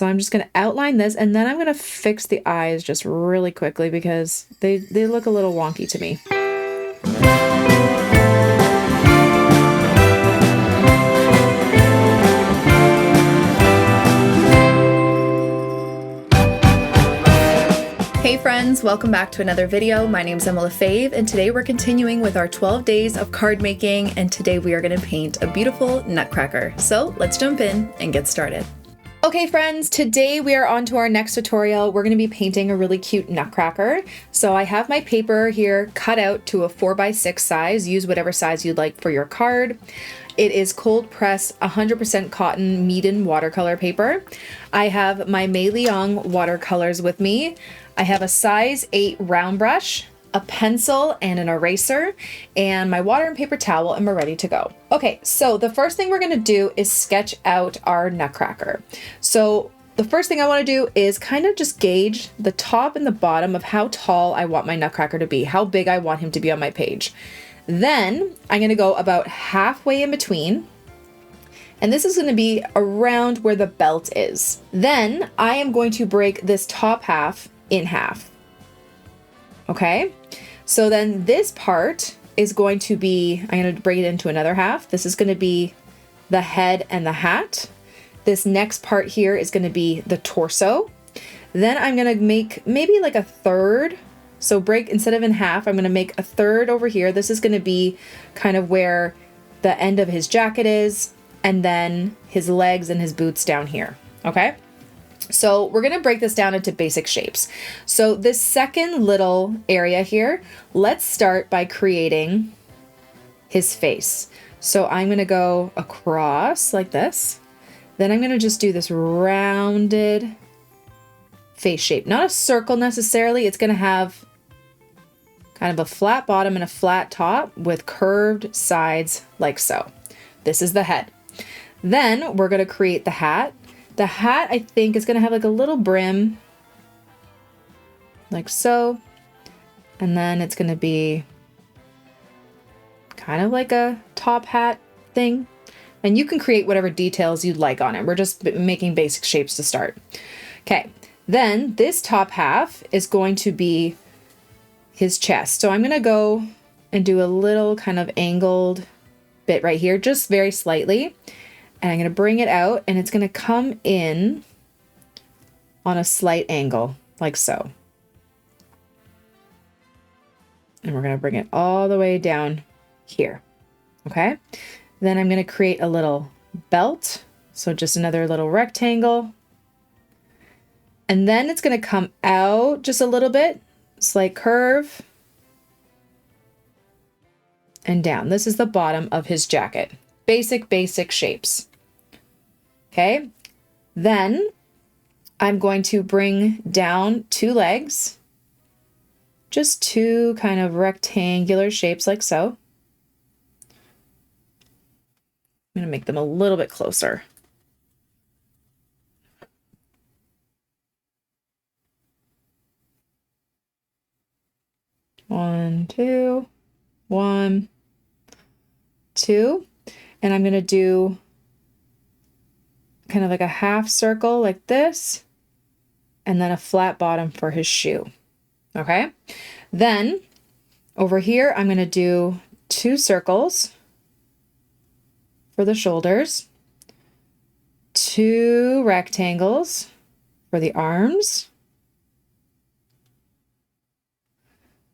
So I'm just going to outline this, and then I'm going to fix the eyes just really quickly because they look a little wonky to me. Hey friends, welcome back to another video. My name is Lefebvre, and today we're continuing with our 12 days of card making, and today we are going to paint a beautiful nutcracker. So let's jump in and get started. Okay friends, today we are on to our next tutorial. We're going to be painting a really cute nutcracker. So I have my paper here cut out to a 4x6 size. Use whatever size you'd like for your card. It is cold pressed 100% cotton Meeden watercolor paper. I have my Leong watercolors with me. I have a size 8 round brush, a pencil and an eraser, and my water and paper towel, and we're ready to go. Okay, so the first thing we're gonna do is sketch out our nutcracker. So the first thing I wanna do is kind of just gauge the top and the bottom of how tall I want my nutcracker to be, how big I want him to be on my page. Then I'm gonna go about halfway in between, and this is gonna be around where the belt is. Then I am going to break this top half in half. Okay, so then this part is going to be, I'm going to break it into another half. This is going to be the head and the hat. This next part here is going to be the torso. Then I'm going to make maybe like a third. So break, instead of in half, I'm going to make a third over here. This is going to be kind of where the end of his jacket is, and then his legs and his boots down here. Okay. So we're going to break this down into basic shapes. So this second little area here, let's start by creating his face. So I'm going to go across like this. Then I'm going to just do this rounded face shape. Not a circle necessarily. It's going to have kind of a flat bottom and a flat top with curved sides like so. This is the head. Then we're going to create the hat. The hat, I think, is going to have like a little brim, like so, and then it's going to be kind of like a top hat thing, and you can create whatever details you'd like on it. We're just making basic shapes to start. Okay, then this top half is going to be his chest. So I'm going to go and do a little kind of angled bit right here, just very slightly. And I'm going to bring it out, and it's going to come in on a slight angle, like so. And we're going to bring it all the way down here. Okay. Then I'm going to create a little belt. So just another little rectangle. And then it's going to come out just a little bit, slight curve, and down. This is the bottom of his jacket. Basic shapes. Okay, then I'm going to bring down two legs, just two kind of rectangular shapes like so. I'm going to make them a little bit closer. One, two, and I'm going to do kind of like a half circle like this, and then a flat bottom for his shoe. Okay, then over here I'm going to do two circles for the shoulders, two rectangles for the arms.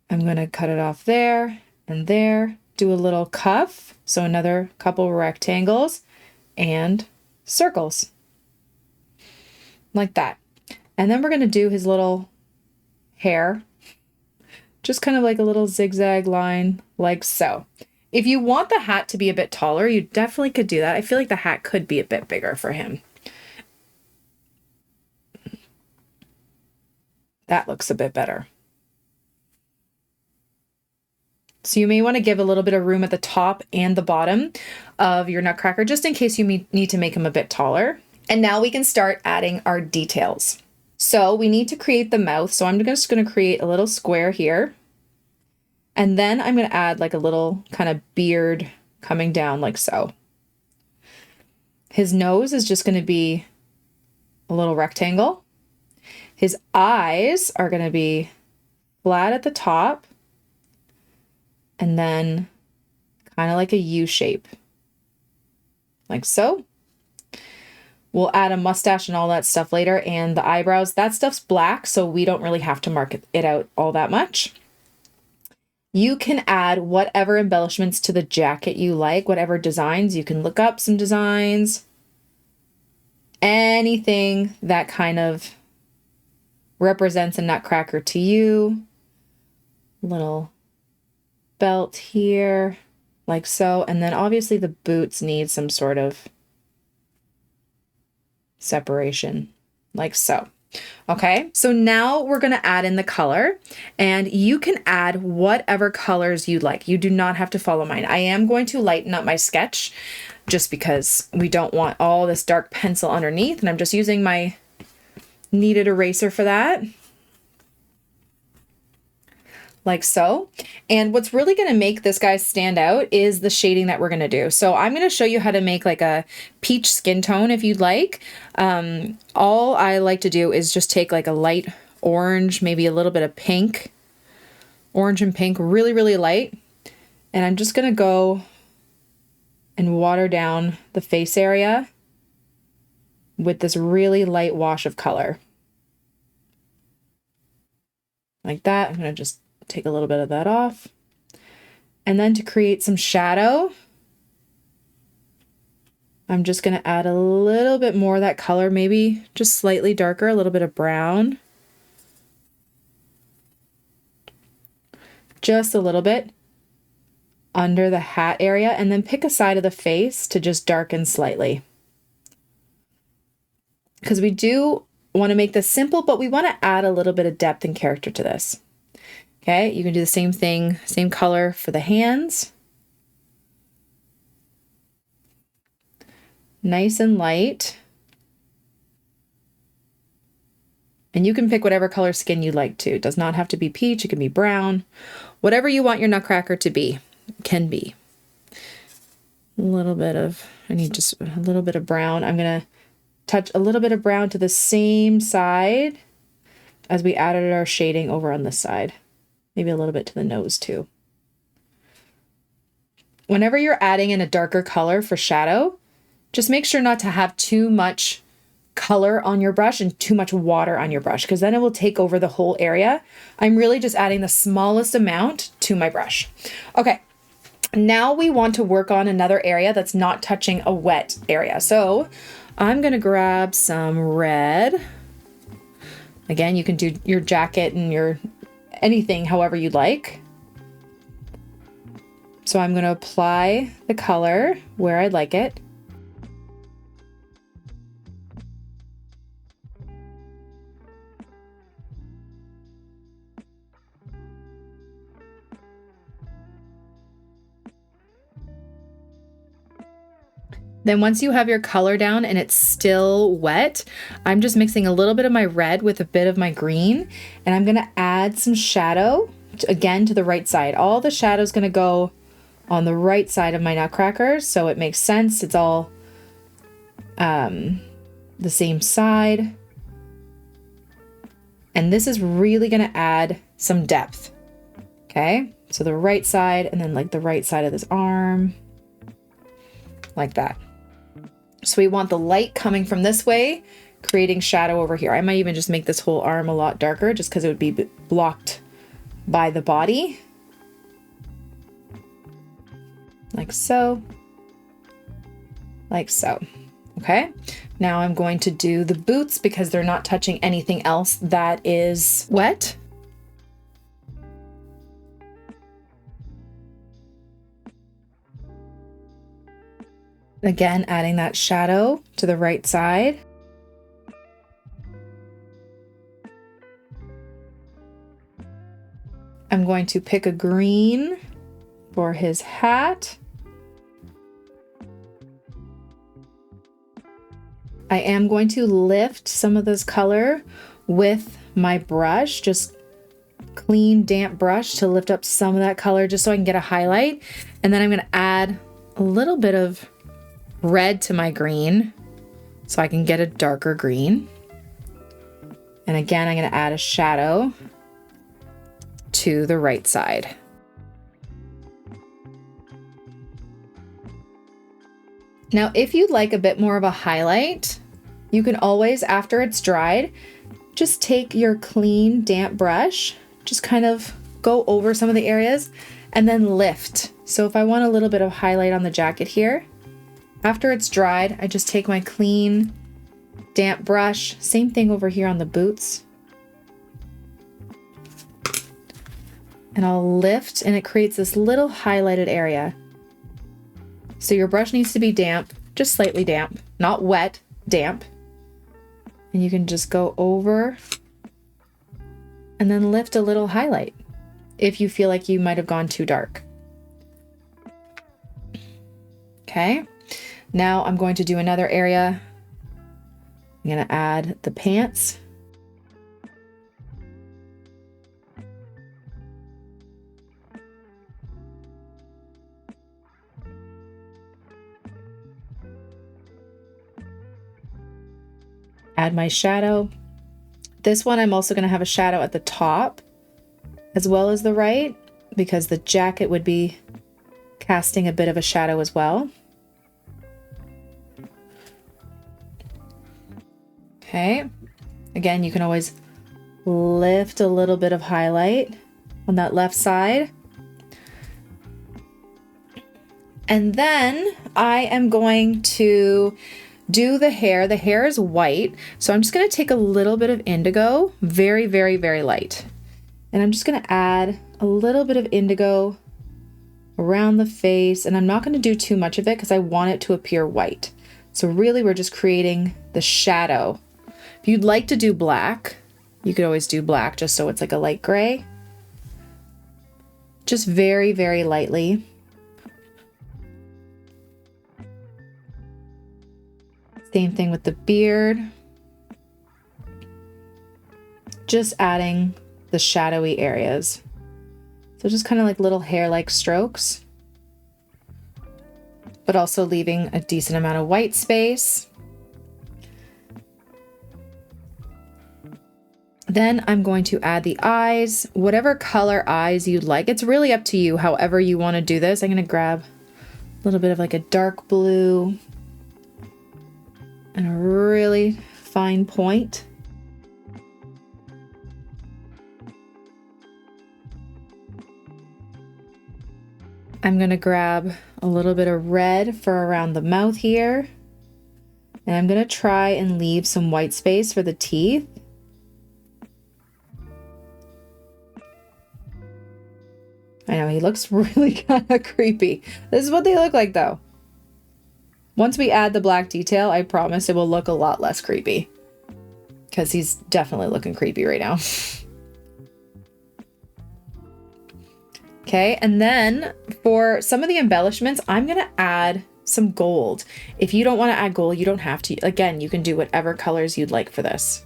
I'm going to cut it off there and there, do a little cuff, so another couple rectangles and circles like that. And then we're going to do his little hair, just kind of like a little zigzag line like so. If you want the hat to be a bit taller, you definitely could do that. I feel like the hat could be a bit bigger for him. That looks a bit better. So you may want to give a little bit of room at the top and the bottom of your nutcracker, just in case you need to make him a bit taller. And now we can start adding our details. So we need to create the mouth. So I'm just going to create a little square here. And then I'm going to add like a little kind of beard coming down like so. His nose is just going to be a little rectangle. His eyes are going to be flat at the top and then kind of like a U shape, like so. We'll add a mustache and all that stuff later, and the eyebrows, that stuff's black, so we don't really have to mark it out all that much. You can add whatever embellishments to the jacket you like, whatever designs. You can look up some designs, anything that kind of represents a Nutcracker to you. Little belt here, like so. And then obviously the boots need some sort of separation, like so. Okay, so now we're going to add in the color, and you can add whatever colors you like. You do not have to follow mine. I am going to lighten up my sketch just because we don't want all this dark pencil underneath, and I'm just using my kneaded eraser for that. Like so. And what's really going to make this guy stand out is the shading that we're going to do. So I'm going to show you how to make like a peach skin tone if you'd like. All I like to do is just take like a light orange, maybe a little bit of pink, orange and pink, really, really light. And I'm just going to go and water down the face area with this really light wash of color. Like that. I'm going to just take a little bit of that off. And then to create some shadow, I'm just going to add a little bit more of that color, maybe just slightly darker, a little bit of brown. Just a little bit under the hat area, and then pick a side of the face to just darken slightly. Because we do want to make this simple, but we want to add a little bit of depth and character to this. Okay, you can do the same thing, same color for the hands. Nice and light. And you can pick whatever color skin you like to. It does not have to be peach, it can be brown. Whatever you want your Nutcracker to be, can be. A little bit of, I need just a little bit of brown. I'm going to touch a little bit of brown to the same side as we added our shading over on this side. Maybe a little bit to the nose too. Whenever you're adding in a darker color for shadow, just make sure not to have too much color on your brush and too much water on your brush, because then it will take over the whole area. I'm really just adding the smallest amount to my brush. Okay, now we want to work on another area that's not touching a wet area. So I'm going to grab some red. Again, you can do your jacket and your anything however you'd like. So I'm going to apply the color where I'd like it. Then once you have your color down and it's still wet, I'm just mixing a little bit of my red with a bit of my green, and I'm gonna add some shadow, again to the right side. All the shadow's gonna go on the right side of my Nutcracker, so it makes sense. It's all the same side. And this is really gonna add some depth, okay? So the right side, and then like the right side of this arm, like that. So we want the light coming from this way, creating shadow over here. I might even just make this whole arm a lot darker just because it would be blocked by the body. Like so. Like so. Okay. Now I'm going to do the boots because they're not touching anything else that is wet. Again, adding that shadow to the right side. I'm going to pick a green for his hat. I am going to lift some of this color with my brush, just clean, damp brush to lift up some of that color just so I can get a highlight. And then I'm going to add a little bit of red to my green so I can get a darker green. And again, I'm going to add a shadow to the right side. Now, if you'd like a bit more of a highlight, you can always, after it's dried, just take your clean, damp brush, just kind of go over some of the areas and then lift. So if I want a little bit of highlight on the jacket here, after it's dried, I just take my clean, damp brush, same thing over here on the boots, and I'll lift, and it creates this little highlighted area. So your brush needs to be damp, just slightly damp, not wet, damp. And you can just go over and then lift a little highlight if you feel like you might have gone too dark. Okay, now I'm going to do another area. I'm going to add the pants. Add my shadow. This one I'm also going to have a shadow at the top as well as the right, because the jacket would be casting a bit of a shadow as well. Okay, again, you can always lift a little bit of highlight on that left side. And then I am going to do the hair. The hair is white, so I'm just going to take a little bit of indigo, very, very, very light. And I'm just going to add a little bit of indigo around the face, and I'm not going to do too much of it because I want it to appear white. So really we're just creating the shadow. If you'd like to do black, you could always do black just so it's like a light gray. Just very, very lightly. Same thing with the beard. Just adding the shadowy areas. So just kind of like little hair-like strokes, but also leaving a decent amount of white space. Then I'm going to add the eyes, whatever color eyes you'd like. It's really up to you, however you want to do this. I'm going to grab a little bit of like a dark blue and a really fine point. I'm going to grab a little bit of red for around the mouth here. And I'm going to try and leave some white space for the teeth. I know, he looks really kind of creepy. This is what they look like though. Once we add the black detail, I promise it will look a lot less creepy. Because he's definitely looking creepy right now. Okay, and then for some of the embellishments, I'm going to add some gold. If you don't want to add gold, you don't have to. Again, you can do whatever colors you'd like for this.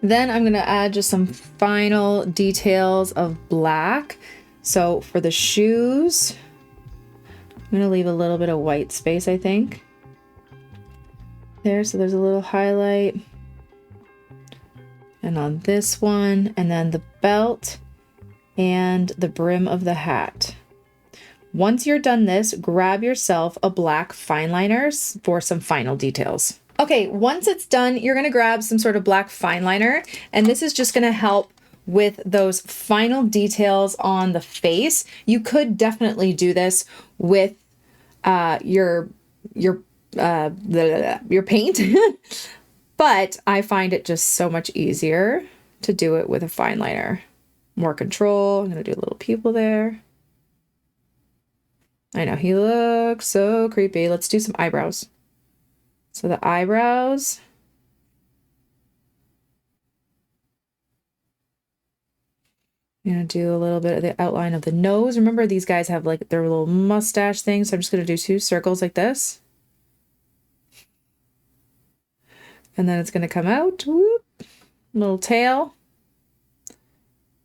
Then I'm going to add just some final details of black. So for the shoes, I'm going to leave a little bit of white space, I think. There, so there's a little highlight. And on this one, and then the belt and the brim of the hat. Once you're done this, grab yourself a black fine liner for some final details. Okay, once it's done, you're gonna grab some sort of black fine liner, and this is just gonna help with those final details on the face. You could definitely do this with your paint, but I find it just so much easier to do it with a fine liner. More control. I'm gonna do a little pupil there. I know, he looks so creepy. Let's do some eyebrows. So the eyebrows. I'm gonna do a little bit of the outline of the nose. Remember, these guys have like their little mustache thing, so I'm just gonna do 2 circles like this. And then it's gonna come out. Whoop. Little tail.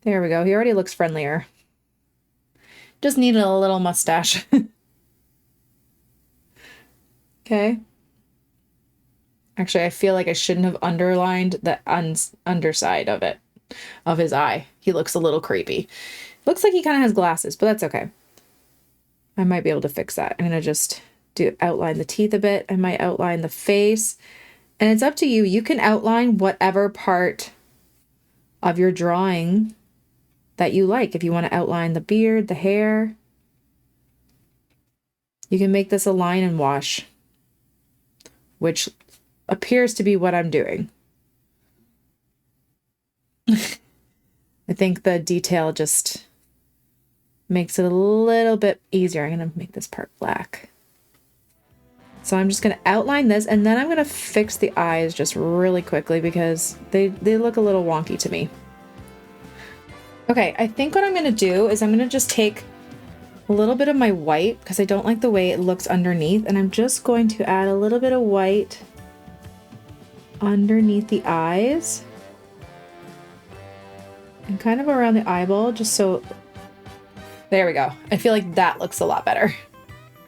There we go. He already looks friendlier. Just needed a little mustache. Okay. Actually, I feel like I shouldn't have underlined the underside of it, of his eye. He looks a little creepy. Looks like he kind of has glasses, but that's okay. I might be able to fix that. I'm going to just outline the teeth a bit. I might outline the face. And it's up to you. You can outline whatever part of your drawing that you like. If you want to outline the beard, the hair, you can make this a line and wash, which appears to be what I'm doing. I think the detail just makes it a little bit easier. I'm going to make this part black. So I'm just going to outline this, and then I'm going to fix the eyes just really quickly because they look a little wonky to me. Okay, I think what I'm going to do is I'm going to just take a little bit of my white because I don't like the way it looks underneath, and I'm just going to add a little bit of white underneath the eyes and kind of around the eyeball, just so, there we go. I feel like that looks a lot better.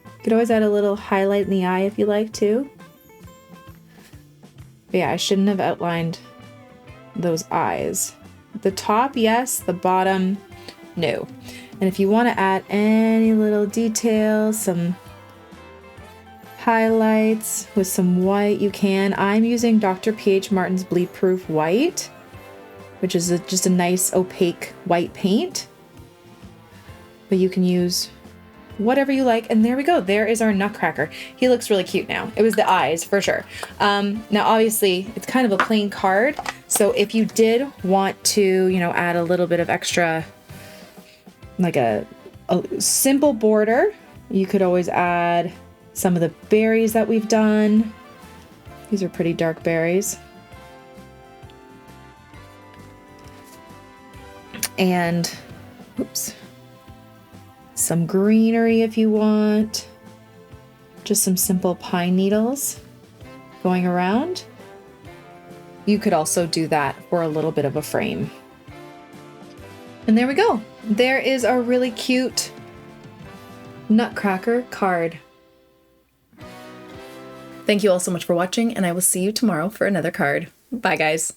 You could always add a little highlight in the eye if you like to. But yeah, I shouldn't have outlined those eyes. The top, yes. The bottom, no. And if you want to add any little details, some highlights with some white, you can. I'm using Dr. P.H. Martin's Bleed Proof White, which is just a nice opaque white paint. But you can use whatever you like. And there we go. There is our Nutcracker. He looks really cute now. It was the eyes for sure. Now, obviously, it's kind of a plain card. So if you did want to, you know, add a little bit of extra, like a simple border, you could always add some of the berries that we've done. These are pretty dark berries. And, oops, some greenery if you want. Just some simple pine needles going around. You could also do that for a little bit of a frame. And there we go. There is our really cute Nutcracker card. Thank you all so much for watching, and I will see you tomorrow for another card. Bye, guys.